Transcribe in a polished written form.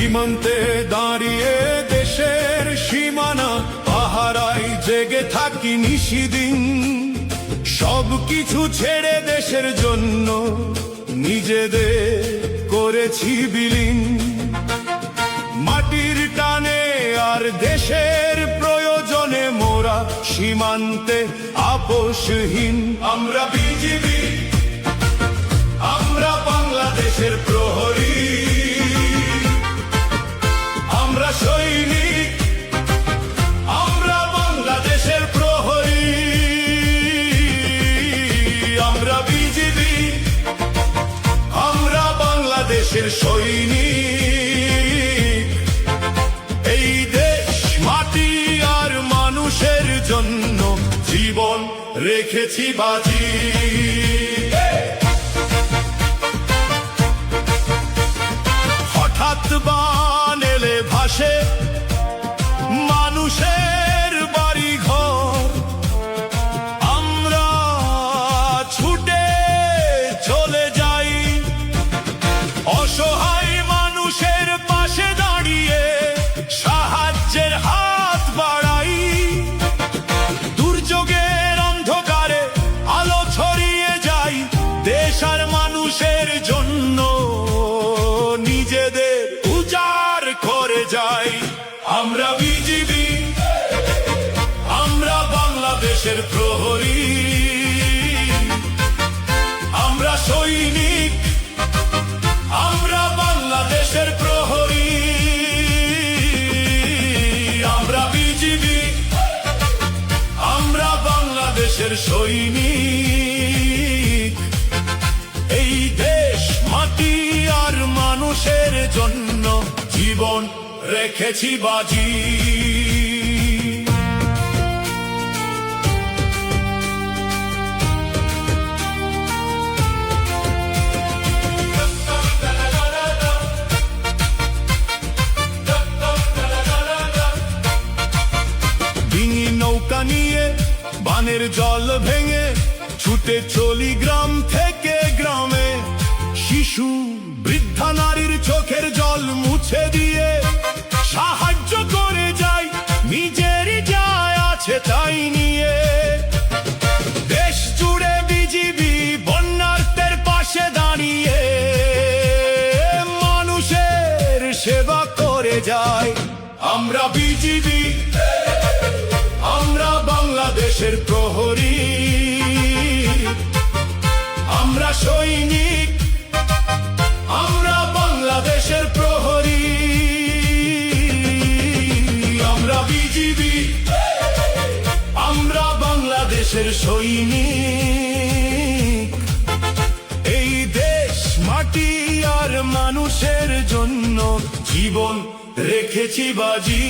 সীমান্তে দাঁড়িয়ে দেশের সীমানা পাহারায় জেগে থাকি নিশিদিন। সবকিছু ছেড়ে দেশের জন্য নিজেদের করেছি বিলীন। মাটির টানে আর দেশের প্রয়োজনে মোরা সীমান্তে আপোষহীন। আমরা বিজিবি, আমরা বাংলাদেশের প্রহরী, আমরা সৈনিক, আমরা বাংলাদেশের প্রহরী। আমরা বিজিবি, আমরা বাংলাদেশের সৈনিক। এই দেশ মাটি আর মানুষের জন্য জীবন রেখেছি বাজি। হঠাৎ বান এলে ভাসে মানুষের বাড়ি ঘর, আমরা ছুটে চলে যাই অসহায় মানুষের পাশে দাঁড়িয়ে সাহায্যের হাত বাড়াই। দুর্যোগের অন্ধকারে আলো ছড়িয়ে যাই দেশ আর মানুষের জন্য নিজেদের উজাড় করে যাই। আমরা বিজিবি, আমরা বাংলাদেশের প্রহরী, আমরা সৈনিক, আমরা বাংলাদেশের প্রহরী। আমরা বিজিবি, আমরা বাংলাদেশের সৈনিক। এই দেশ মাটি আর মানুষের জন্য জীবন রেখেছি বাজি। ডিঙি নৌকা নিয়ে বানের জল ভেঙে ছুটে চলি গ্রাম থেকে গ্রামে। শিশু বৃদ্ধা নারীর চোখের জল মুছে দিয়ে সাহায্য করে যাই নিজেরই যায় আছে তাই নিয়ে। দেশ জুড়ে বিজিবি বন্যার্তের পাশে দাঁড়িয়ে মানুষের সেবা করে যায়। আমরা বিজিবি, আমরা বাংলাদেশের প্রহরী, আমরা সৈনিক, আমরা বাংলাদেশের প্রহরী। আমরা বিজিবি, আমরা বাংলাদেশের সৈনিক। এই দেশ মাটি আর মানুষের জন্য জীবন রেখেছি বাজি।